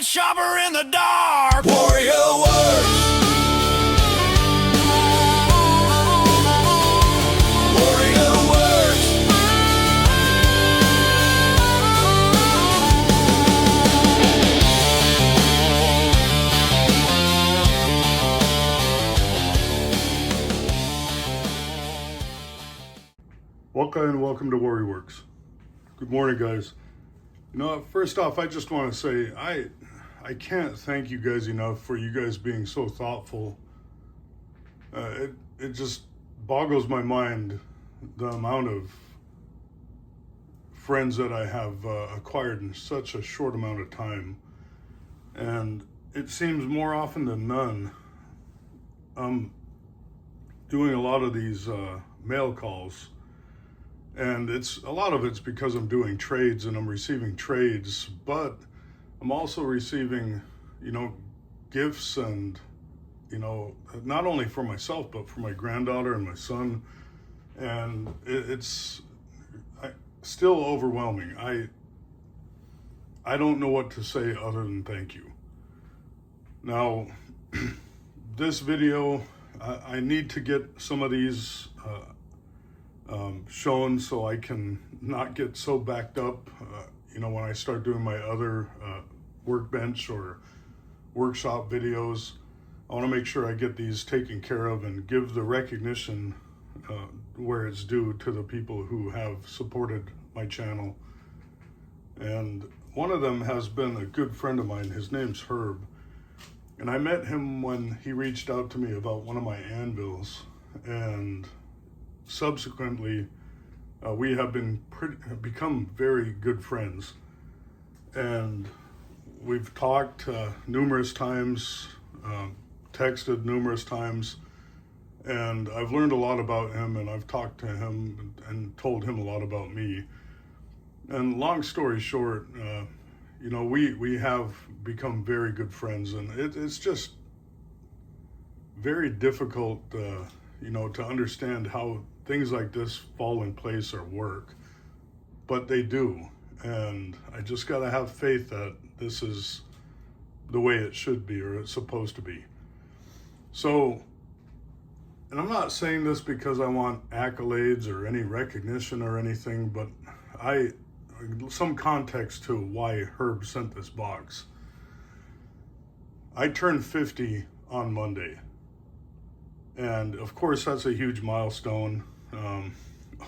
night shopper in the dark. Warrior Werks. Warrior Werks. Welcome to Warrior Werks. Good morning, guys. You know, first off, I just want to say I can't thank you guys enough for you guys being so thoughtful. It just boggles my mind the amount of friends that I have acquired in such a short amount of time. And it seems more often than none, I'm doing a lot of these mail calls. And a lot of it's because I'm doing trades and I'm receiving trades, but I'm also receiving, gifts and, not only for myself, but for my granddaughter and my son. And it's still overwhelming. I don't know what to say other than thank you. Now, this video, I need to get some of these shown so I can not get so backed up, when I start doing my other workbench or workshop videos. I want to make sure I get these taken care of and give the recognition where it's due to the people who have supported my channel. And one of them has been a good friend of mine. His name's Herb. And I met him when he reached out to me about one of my anvils. And subsequently, we have become very good friends, and we've talked numerous times, texted numerous times, and I've learned a lot about him, and I've talked to him and told him a lot about me. And long story short, we have become very good friends, and it's just very difficult, to understand how things like this fall in place or work, but they do. And I just gotta have faith that this is the way it should be, or it's supposed to be. So, and I'm not saying this because I want accolades or any recognition or anything, but some context to why Herb sent this box. I turned 50 on Monday. And of course, that's a huge milestone.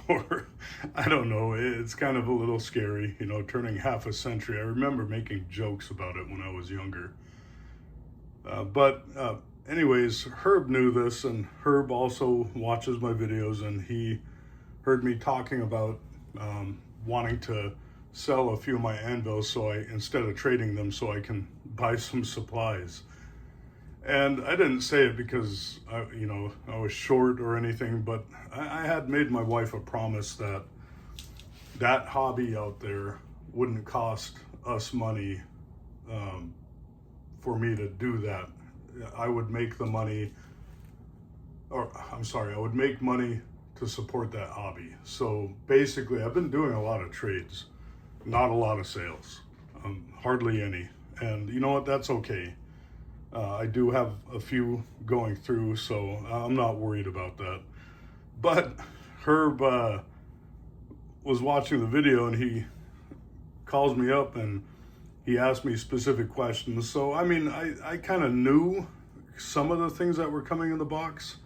Or I don't know, it's kind of a little scary, turning half a century. I remember making jokes about it when I was younger. But anyways, Herb knew this, and Herb also watches my videos, and he heard me talking about wanting to sell a few of my anvils instead of trading them, so I can buy some supplies. And I didn't say it because I was short or anything, but I had made my wife a promise that hobby out there wouldn't cost us money for me to do that. I would make the money, I would make money to support that hobby. So basically, I've been doing a lot of trades, not a lot of sales, hardly any. And you know what, that's okay. I do have a few going through, so I'm not worried about that. But Herb was watching the video, and he calls me up and he asked me specific questions. So, I kind of knew some of the things that were coming in the box.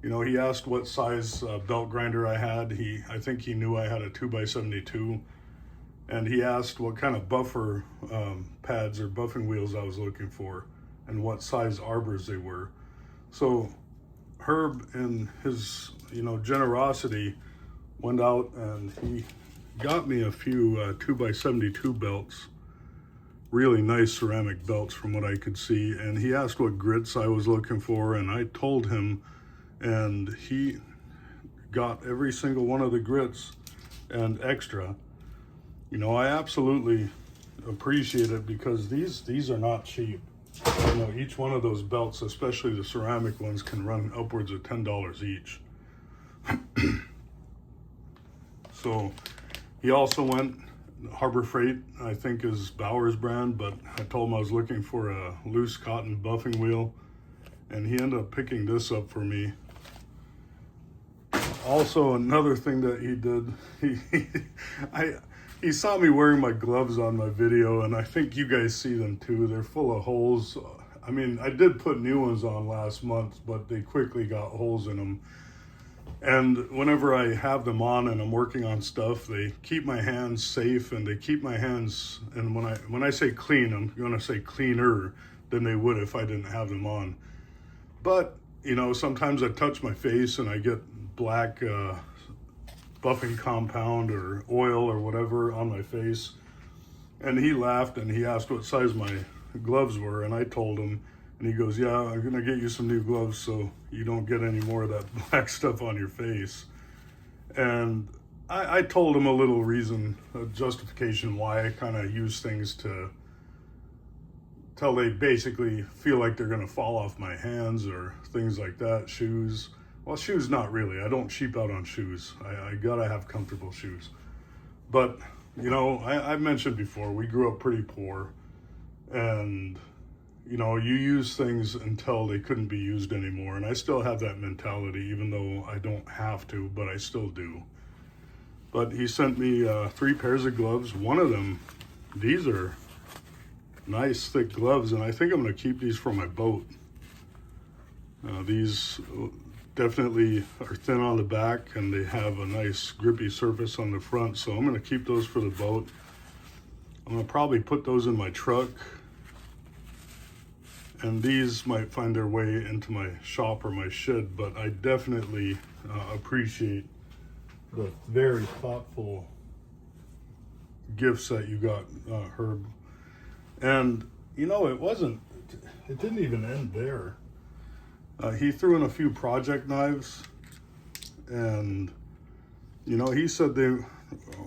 He asked what size belt grinder I had. I think he knew I had a 2x72. And he asked what kind of buffer pads or buffing wheels I was looking for, and what size arbors they were. So Herb, in his generosity, went out and he got me a few 2x72 belts, really nice ceramic belts from what I could see. And he asked what grits I was looking for, and I told him, and he got every single one of the grits and extra. I absolutely appreciate it, because these are not cheap. Each one of those belts, especially the ceramic ones, can run upwards of $10 each. So he also went Harbor Freight, I think is Bauer's brand, but I told him I was looking for a loose cotton buffing wheel, and he ended up picking this up for me. Also, another thing that he did, he saw me wearing my gloves on my video, and I think you guys see them too. They're full of holes. I mean, I did put new ones on last month, but they quickly got holes in them. And whenever I have them on and I'm working on stuff, they keep my hands safe, and they keep my hands, and when I say clean, I'm gonna say cleaner than they would if I didn't have them on. But, you know, sometimes I touch my face and I get black buffing compound or oil or whatever on my face. And he laughed and he asked what size my gloves were, and I told him, and he goes, yeah, I'm gonna get you some new gloves so you don't get any more of that black stuff on your face. And I told him a little reason, a justification why I kind of use things till they basically feel like they're gonna fall off my hands or things like that. Shoes, well, shoes not really. I don't cheap out on shoes. I gotta have comfortable shoes. But, you know, I've mentioned before, we grew up pretty poor, and you know, you use things until they couldn't be used anymore. And I still have that mentality, even though I don't have to, but I still do. But he sent me 3 pairs of gloves. One of them, these are nice thick gloves, and I think I'm gonna keep these for my boat. These definitely are thin on the back, and they have a nice grippy surface on the front, so I'm gonna keep those for the boat. I'm gonna probably put those in my truck, and these might find their way into my shop or my shed, but I definitely appreciate the very thoughtful gifts that you got, Herb. And, you know, it didn't even end there. He threw in a few project knives, and, you know, he said they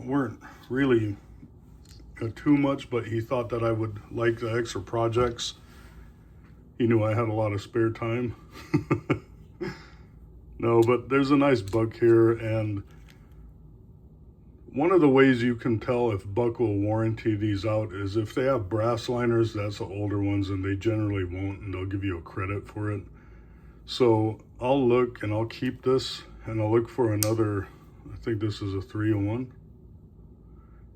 weren't really too much, but he thought that I would like the extra projects. He knew I had a lot of spare time. No, but there's a nice buck here, and one of the ways you can tell if Buck will warranty these out is if they have brass liners. That's the older ones, and they generally won't, and they'll give you a credit for it. So I'll look, and I'll keep this, and I'll look for another, I think this is a 301.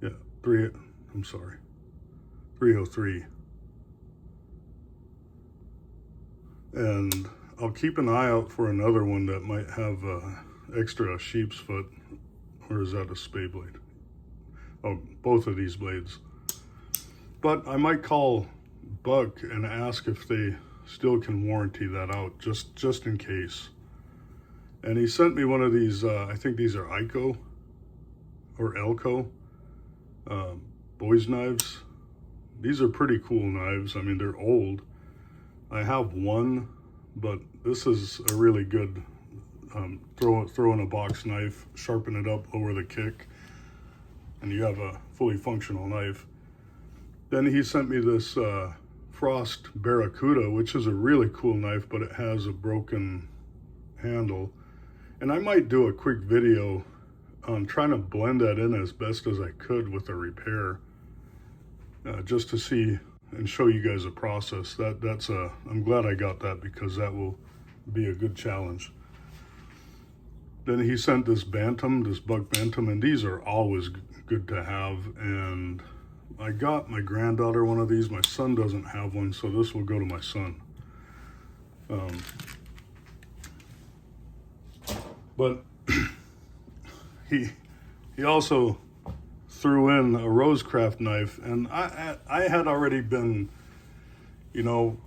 Yeah, 303. And I'll keep an eye out for another one that might have extra sheep's foot, or is that a spay blade? Oh, both of these blades. But I might call Buck and ask if they still can warranty that out, just in case. And he sent me one of these, I think these are Ico or Elco boys knives. These are pretty cool knives. I mean, they're old. I have one, but this is a really good throw in a box knife, sharpen it up, lower the kick, and you have a fully functional knife. Then he sent me this Frost Barracuda, which is a really cool knife, but it has a broken handle. And I might do a quick video on trying to blend that in as best as I could with a repair, just to see and show you guys a process. I'm glad I got that, because that will be a good challenge. Then he sent this Bantam, this Buck Bantam, and these are always good to have. And I got my granddaughter one of these. My son doesn't have one, so this will go to my son. But he also threw in a RoseCraft knife, and I had already been, you know,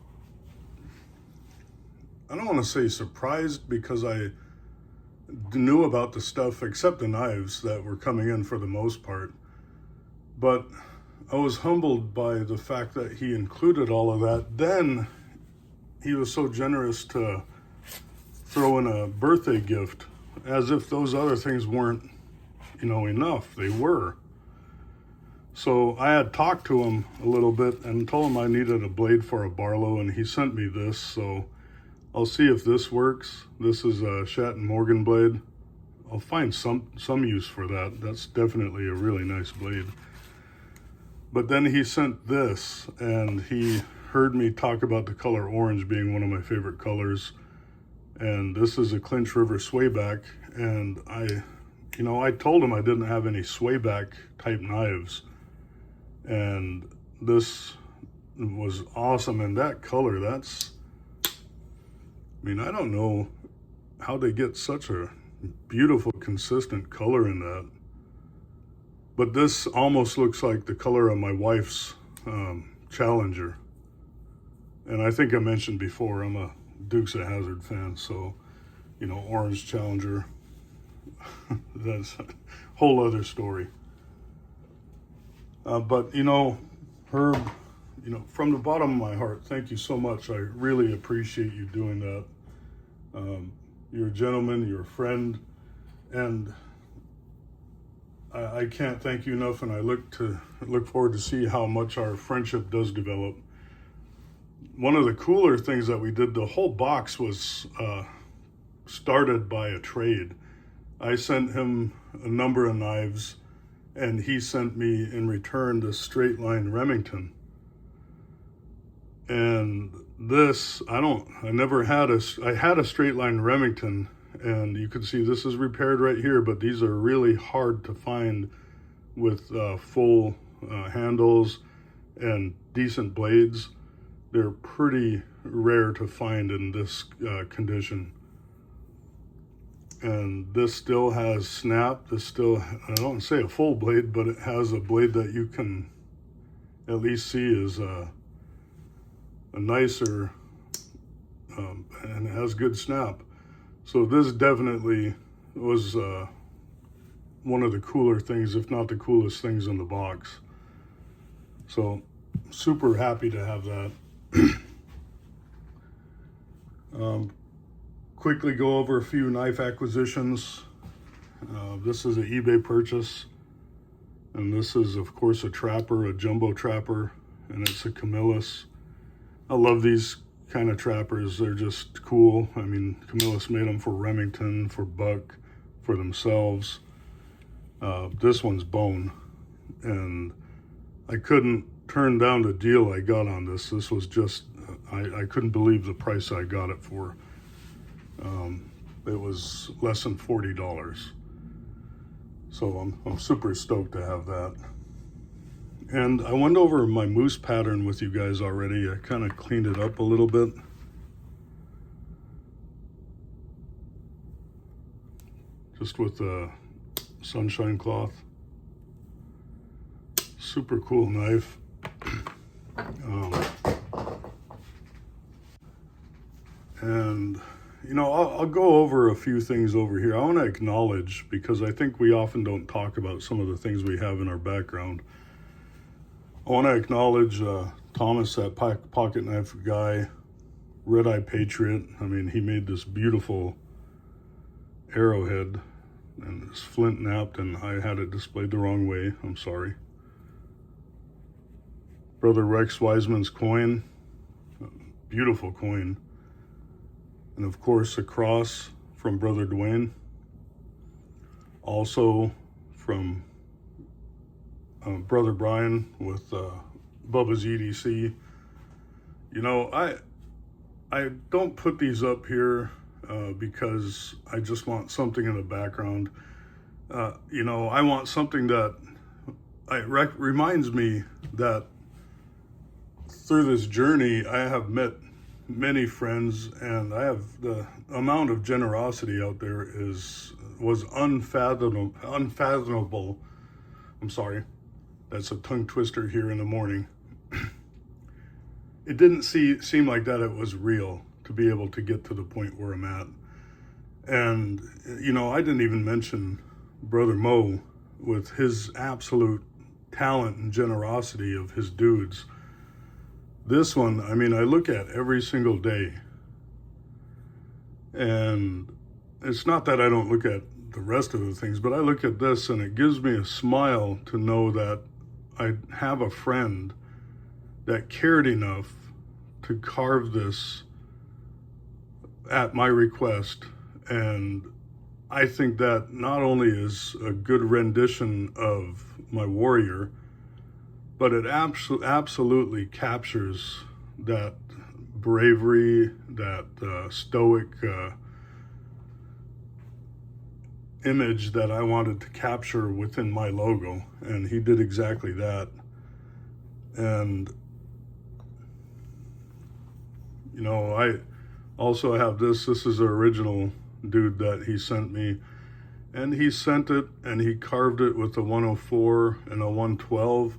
I don't want to say surprised, because I knew about the stuff except the knives that were coming in for the most part, but I was humbled by the fact that he included all of that. Then he was so generous to throw in a birthday gift, as if those other things weren't, you know, enough. They were. So I had talked to him a little bit and told him I needed a blade for a Barlow, and he sent me this, so I'll see if this works. This is a Shat and Morgan blade. I'll find some use for that. That's definitely a really nice blade. But then he sent this, and he heard me talk about the color orange being one of my favorite colors. And this is a Clinch River swayback, and I told him I didn't have any swayback type knives, and this was awesome. And that color, I don't know how they get such a beautiful, consistent color in that. But this almost looks like the color of my wife's Challenger. And I think I mentioned before, I'm a Dukes of Hazzard fan, so, orange Challenger, that's a whole other story. But, Herb, from the bottom of my heart, thank you so much. I really appreciate you doing that. You're a gentleman, you're a friend, and I can't thank you enough, and I look forward to see how much our friendship does develop. One of the cooler things that we did, the whole box was started by a trade. I sent him a number of knives, and he sent me in return the straight line Remington. And this, I had a straight line Remington, and you can see this is repaired right here, but these are really hard to find with full handles and decent blades. They're pretty rare to find in this condition. And this still has snap. I don't say a full blade, but it has a blade that you can at least see is a nicer, and it has good snap. So this definitely was one of the cooler things, if not the coolest things in the box. So super happy to have that. Quickly go over a few knife acquisitions. This is an eBay purchase, and this is of course a trapper, a jumbo trapper, and it's a Camillus. I love these kind of trappers. They're just cool. Camillus made them for Remington, for Buck, for themselves. This one's bone, and I couldn't turn down the deal I got on this. This was just, I couldn't believe the price I got it for. It was less than $40. So I'm super stoked to have that. And I went over my moose pattern with you guys already. I kind of cleaned it up a little bit. Just with a sunshine cloth. Super cool knife. And I'll go over a few things over here. I want to acknowledge, because I think we often don't talk about some of the things we have in our background. I want to acknowledge Thomas, that pocket knife guy, Red Eye Patriot. He made this beautiful arrowhead, and it's flint napped, and I had it displayed the wrong way. I'm sorry. Brother Rex Wiseman's coin, beautiful coin. And of course a cross from Brother Dwayne. Also from Brother Brian with Bubba's EDC. I don't put these up here because I just want something in the background. I want something that reminds me that through this journey I have met many friends, and I have the amount of generosity out there was unfathomable. I'm sorry, that's a tongue twister here in the morning. It didn't seem like that it was real to be able to get to the point where I'm at. And I didn't even mention Brother Mo with his absolute talent and generosity of his dudes. This one, I look at every single day. And it's not that I don't look at the rest of the things, but I look at this and it gives me a smile to know that I have a friend that cared enough to carve this at my request. And I think that not only is a good rendition of my Warrior, but it absolutely captures that bravery, that stoic image that I wanted to capture within my logo, and he did exactly that. And you know, I also have this is the original dude that he sent me, and he sent it and he carved it with a 104 and a 112.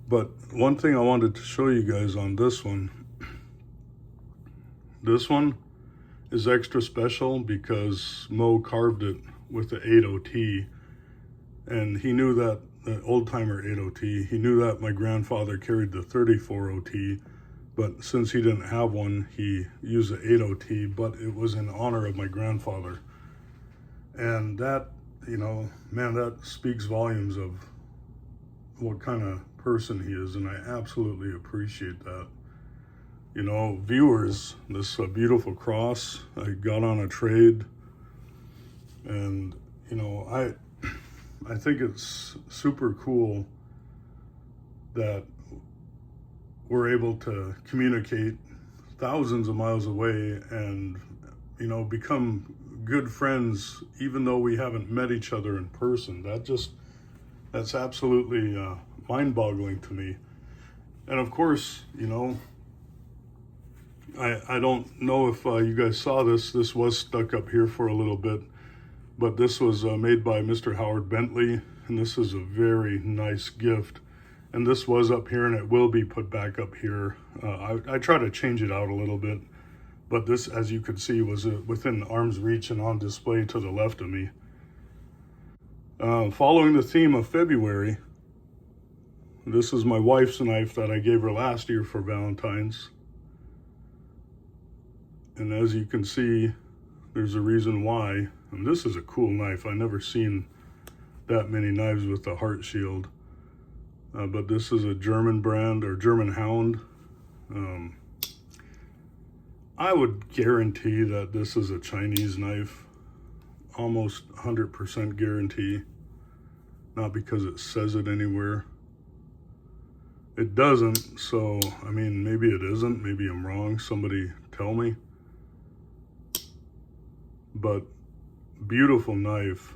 But one thing I wanted to show you guys on this one is extra special because Mo carved it with the 80T, and he knew that the old timer 80T, he knew that my grandfather carried the 34OT, but since he didn't have one, he used the 80T, but it was in honor of my grandfather. And that, you know, man, that speaks volumes of what kind of person he is, and I absolutely appreciate that. You know, viewers, this beautiful cross I got on a trade, and you know, I think it's super cool that we're able to communicate thousands of miles away and, you know, become good friends even though we haven't met each other in person. That's absolutely mind-boggling to me. And of course, you know, I don't know if you guys saw this. This was stuck up here for a little bit, but this was made by Mr. Howard Bentley, and this is a very nice gift. And this was up here, and it will be put back up here. I try to change it out a little bit, but this, as you could see, was within arm's reach and on display to the left of me. Following the theme of February, this is my wife's knife that I gave her last year for Valentine's. And as you can see, there's a reason why. And this is a cool knife. I've never seen that many knives with the heart shield. But this is a German brand, or German Hound. I would guarantee that this is a Chinese knife. Almost 100% guarantee. Not because it says it anywhere. It doesn't, so, I mean, maybe it isn't. Maybe I'm wrong. Somebody tell me. But beautiful knife.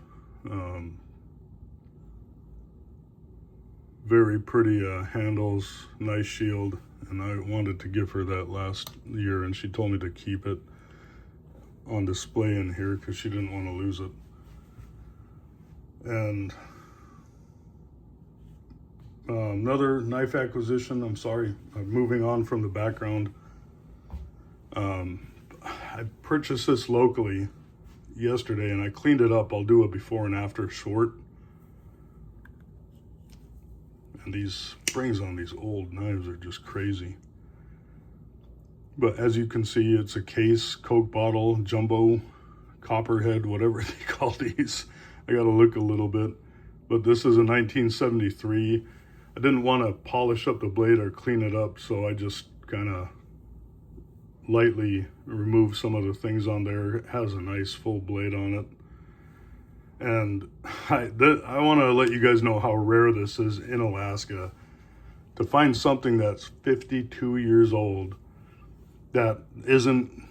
Very pretty handles, nice shield, and I wanted to give her that last year, and she told me to keep it on display in here because she didn't want to lose it. And another knife acquisition. I'm sorry, I'm moving on from the background. I purchased this locally yesterday, and I cleaned it up. I'll do a before and after short. And these springs on these old knives are just crazy. But as you can see, it's a case, Coke bottle, jumbo, copperhead, whatever they call these. I gotta look a little bit. But this is a 1973. I didn't want to polish up the blade or clean it up, so I just kind of lightly remove some of the things on there. It has a nice full blade on it. And I want to let you guys know how rare this is in Alaska. To find something that's 52 years old, that isn't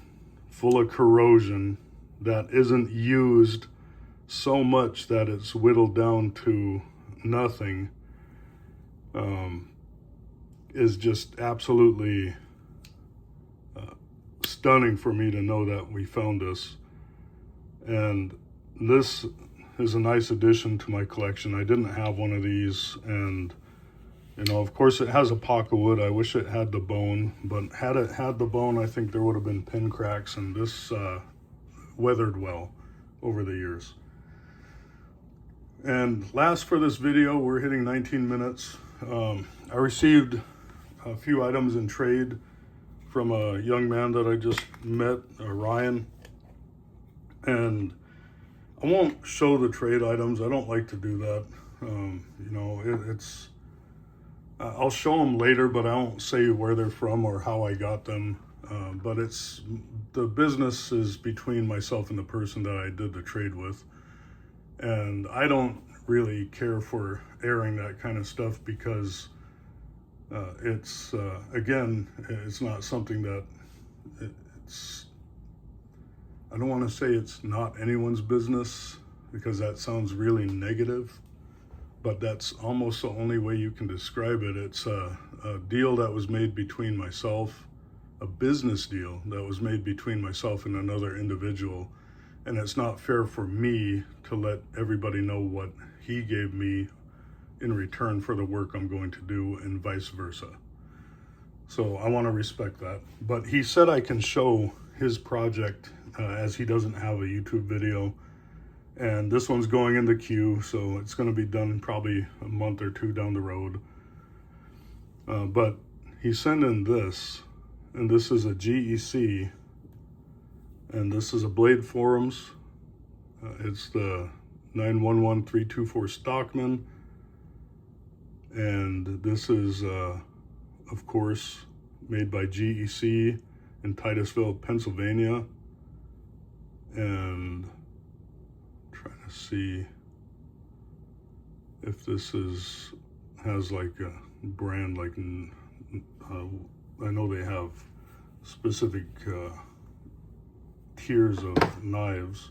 full of corrosion, that isn't used so much that it's whittled down to nothing, is just absolutely stunning for me to know that we found this. And this is a nice addition to my collection. I didn't have one of these, and you know, of course it has a pocket wood. I wish it had the bone, but had it had the bone, I think there would have been pin cracks, and this weathered well over the years. And last for this video, we're hitting 19 minutes. I received a few items in trade from a young man that I just met, Ryan. And I won't show the trade items. I don't like to do that. You know, it's I'll show them later, but I won't say where they're from or how I got them. But it's, the business is between myself and the person that I did the trade with. And I don't really care for airing that kind of stuff because It's again, it's not something that it's, I don't want to say it's not anyone's business, because that sounds really negative, but that's almost the only way you can describe it. It's a deal that was made between myself, a business deal that was made between myself and another individual, and it's not fair for me to let everybody know what he gave me in return for the work I'm going to do, and vice versa. So I want to respect that. But he said I can show his project as he doesn't have a YouTube video, and this one's going in the queue, so it's going to be done probably a month or two down the road. But he sent in this, and this is a GEC, and this is a Blade Forums. It's the 911324 Stockman, and this is of course made by GEC in Titusville, Pennsylvania. And I'm trying to see if this has like a brand, like I know they have specific tiers of knives.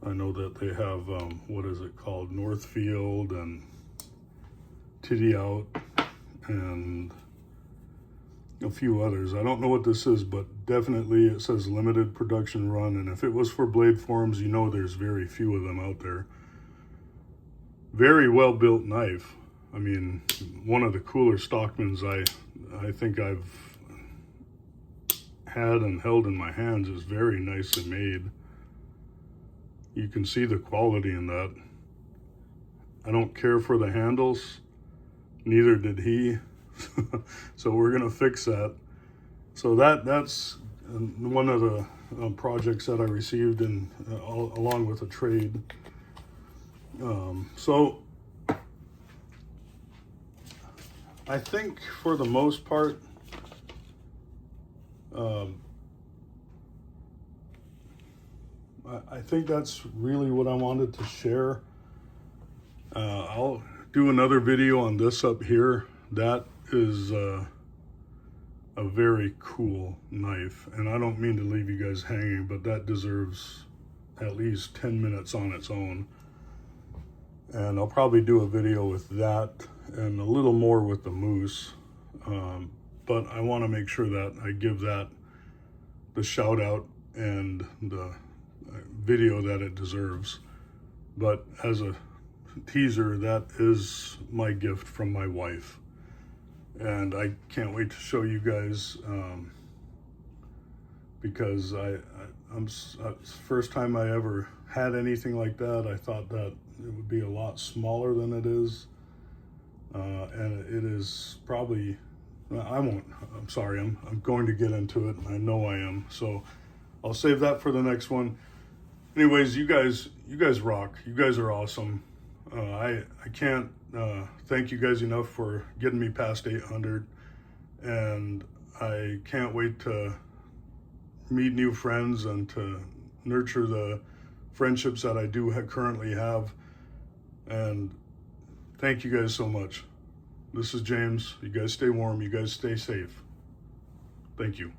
I know that they have what is it called, Northfield and Titty Out and a few others. I don't know what this is, but definitely it says limited production run, and if it was for Blade Forums, you know there's very few of them out there. Very well built knife. I mean, one of the cooler Stockmans I think I've had and held in my hands. Is very nicely made. You can see the quality in that. I don't care for the handles, neither did he. So we're gonna fix that. So that's one of the projects that I received, and along with a trade. So I think for the most part, I think that's really what I wanted to share. I'll do another video on this up here. That is a very cool knife, and I don't mean to leave you guys hanging, but that deserves at least 10 minutes on its own. And I'll probably do a video with that and a little more with the moose, but I want to make sure that I give that the shout out and the video that it deserves. But as a teaser, that is my gift from my wife, and I can't wait to show you guys, because it's the first time I ever had anything like that. I thought that it would be a lot smaller than it is, and it is probably, I'm sorry, I'm going to get into it, and I know I am, so I'll save that for the next one. Anyways, you guys rock. You guys are awesome. I can't thank you guys enough for getting me past 800, and I can't wait to meet new friends and to nurture the friendships that I do currently have. And thank you guys so much. This is James. You guys stay warm. You guys stay safe. Thank you.